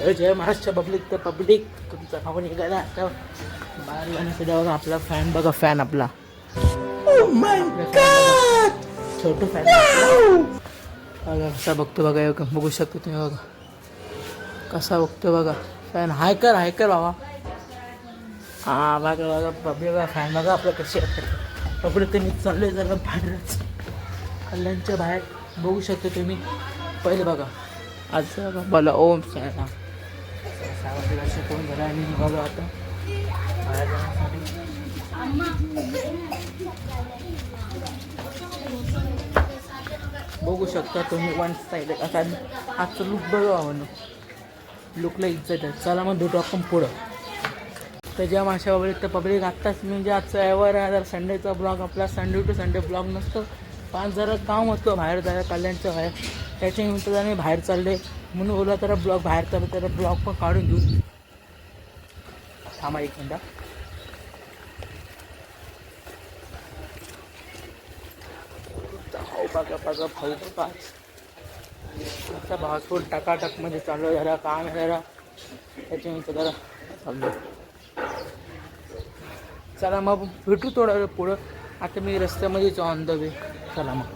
तर जय महाराष्ट्र पब्लिक. तर पब्लिक तुमचा नाव निघाला आता बाहेर जाण्यासाठी बघा. आपला फॅन बघा, फॅन आपला छोटू फॅन बघा कसा बघतो बघा. बघू शकतो तुम्ही बघा कसा बघतो बघा. फॅन हाय कर बाबा. हा बघा बघा पब्लिक बघा फॅन बघा आपलं कसे पब्लिक. ते मी चाललोय जरा बाहेरच कल्याणच्या बाहेर. बघू शकतो तुम्ही. पहिले बघा आज बोला ओम सायला कोण झाला आणि निघालो आता बाहेर जाण्यासाठी. बघू शकता तुम्ही वन साईड आता आजचं लुक बघा म्हणून लुकला इज्जत आहे. चला मग भेटू आपण पुढं. तर ज्या माशा पब्लिक तर पब्लिक आत्ताच म्हणजे आजचा एवर आहे संडेचा ब्लॉग आपला. संडे टू संडे ब्लॉग नसतो. पण जरा काम होतं बाहेर जायला कल्याणचं बाहेर. त्याच्या निमित्ताने मी बाहेर चालले म्हणून बोला तर ब्लॉग बाहेर चाललं तर ब्लॉग पण काढून घेऊ. थांबा एक मिनटं. बघा बघा भाऊ बघा आता भासफूट टाकाटकमध्ये चालू जरा काम आहे जरा त्याच्या निमित्त जरा चाललो. चला मग भेटू थोडा वेळ पुढं. आता मी रस्त्यामध्येच ऑन द वे. चला मग.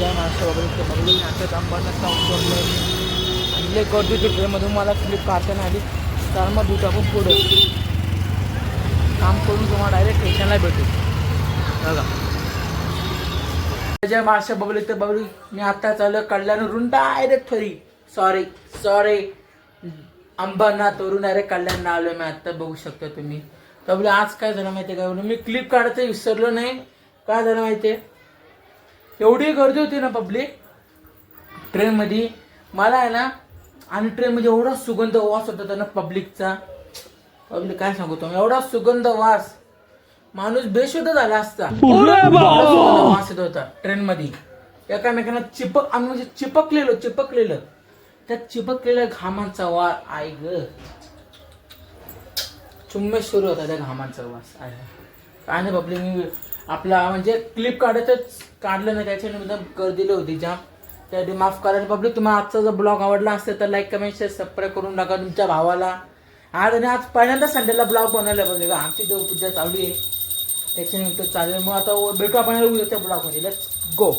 माणसं वगैरे बघली आता थांबायला साऊंड जोडलं आणि गर्दी होती ट्रेनमधून. मला क्लिप काढताना आली तर मग भेटू आपण पुढे. काम करून तुम्हाला डायरेक्ट स्टेशनला भेटू बघा. जय माणसं बघली तर बघली मी आता चालू कल्याणवरून डायरेक्ट सॉरी अंबरनाथवरून डायरेक्ट कल्याणला आलो मी आत्ता. बघू शकता तुम्ही. तर बोले आज काय झालं माहिती आहे का, मी क्लिप काढायचं विसरलो नाही. काय झालं माहिती आहे, एवढी गर्दी होती ना पब्लिक ट्रेनमध्ये. मला आहे ना आणि ट्रेनमध्ये एवढा सुगंध वास होता त्यांना पब्लिकचा. पब्लिक काय सांगू तुम्ही, एवढा सुगंध वास माणूस बेशुद्ध झाला असता. वास येत होता ट्रेनमध्ये. एकामेकांना आम्ही म्हणजे चिपकलेलं त्या चिपकलेल्या घामांचा वास आहे ग. चुम्मेश्वरी होता त्या घामांचा वास आहे. काय नाही पब्लिक मी आपला म्हणजे क्लिप काढलं नाही त्याच्या निमित्त गर्दीला होती जाम. त्यासाठी माफ करायला पब्लिक. तुम्हाला आजचा जर ब्लॉग आवडला असेल तर लाईक कमेंट शेअर सबस्क्राईब करून टाका तुमच्या भावाला. आज पहिल्यांदा संडेला ब्लॉग बनवला बघा. आमची देवपूजा चालू आहे त्याच्या निमित्त चालेल. मग आता भेटू आपण उद्याच्या ब्लॉगमध्ये. Let's go.